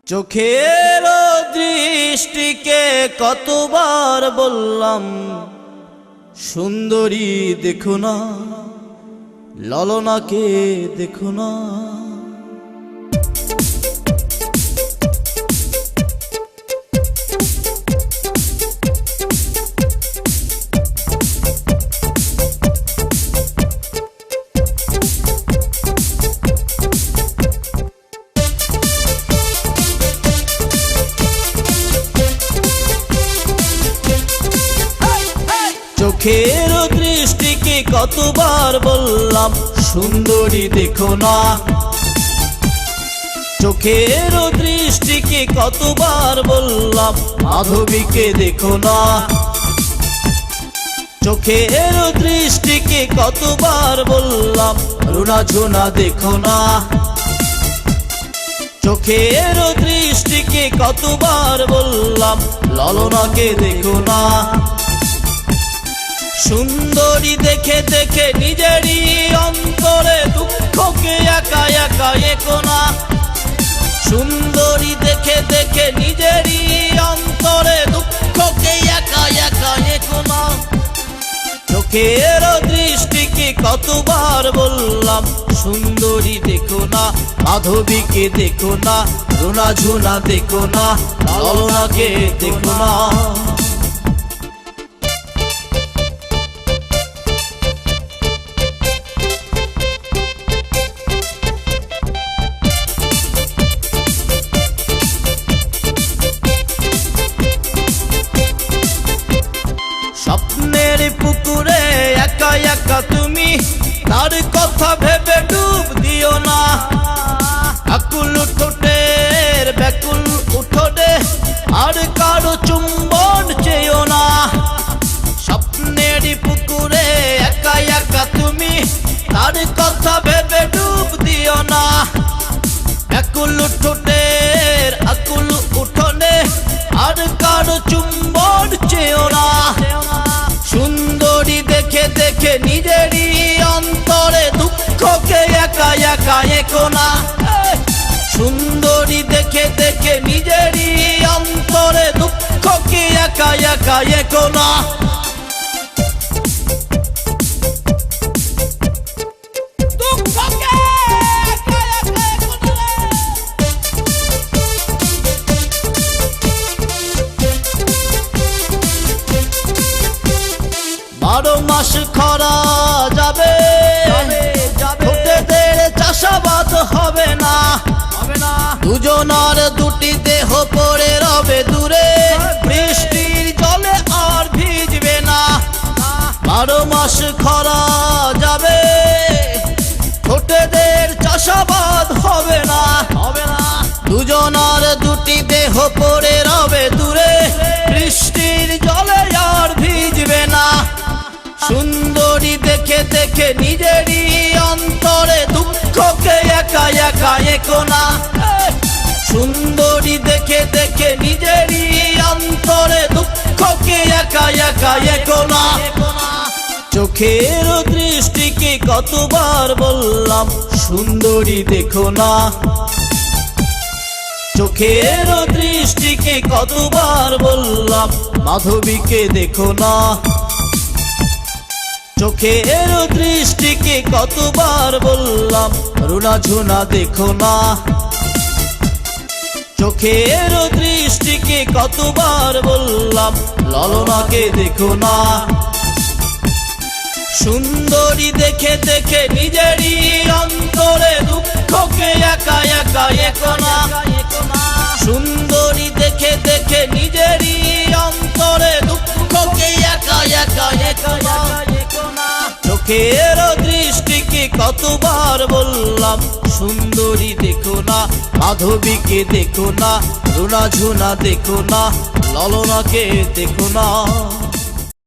চোখের দৃষ্টিকে কতবার বললাম সুন্দরী দেখো না, ললনাকে দেখো না। চোখের দৃষ্টিকে কতবার বললাম সুন্দরী দেখো না, চোখের দৃষ্টিকে কতবার বললাম মাধবীকে দেখো না, চোখের দৃষ্টিকে কতবার বললাম রুনা ঝুনা দেখো না, চোখের দৃষ্টিকে কতবার বললাম ললনাকে দেখো না। সুন্দরী দেখে দেখে নিজেরই অন্তরে দুঃখকে একা একা একো না, সুন্দরী দেখে দেখে নিজেরই অন্তরে দুঃখকে একা একা একো না। চোখের দৃষ্টিকে কতবার বললাম সুন্দরী দেখো না, মাধবীকে দেখো না, রুনা ঝুনা দেখো না, ললনাকে দেখো না। স্বপ্নের পুকুরে একা একা তুমি, তার কথা ভেবে ডুব দিও না, আকুল ঠোঁটের ব্যাকুল উঠোনে আর কারো চুম্বন চেয়েও না। স্বপ্নের পুকুরে একা একা তুমি, তার কথা ভেবে ডুব দিও না, ব্যাকুল ঠোঁটের আকুল উঠোনে আর কারো চুম্বন চেয়েও না। সুন্দরী দেখে দেখে নিজেরই অন্তরে দুঃখকে একা একা একো না, সুন্দরী দেখে দেখে নিজেরই অন্তরে দুঃখকে একা একা একো না। বারো মাস খরা যাবে, ঠোঁটেদের চাষাবাদ হবে না, দুজনার দুটি দেহ পড়ে রবে দূরে, বৃষ্টির জলে আর ভিজবে না। বারো মাস খরা যাবে, ঠোঁটেদের চাষাবাদ হবে না, দুজনার দুটি দেহ পড়ে রবে দূরে, বৃষ্টির জলে আর ভিজবে না। সুন্দরী দেখে দেখে নিজেরই অন্তরে দুঃখকে একা একা একো না, সুন্দরী দেখে দেখে নিজেরই অন্তরে দুঃখকে একা একা একো না। চোখের দৃষ্টিকে কতবার বললাম সুন্দরী দেখো না, চোখের দৃষ্টিকে কতবার বললাম মাধবীকে দেখো না, চোখের দৃষ্টিকে কতবার বললাম রুনা ঝুনা দেখো না, চোখের দৃষ্টিকে কতবার বললাম ললনাকে দেখো না। সুন্দরী দেখে দেখে নিজেরই অন্তরে দুঃখকে একা একা একো না, সুন্দরী দেখে দেখে নিজেরই অন্তরে দুঃখকে একা একা একো না। চোখের দৃষ্টিকে কতবার বললাম সুন্দরী দেখো না, মাধবীকে দেখো না, রুনা ঝুনা দেখো না, ললনাকে দেখো না।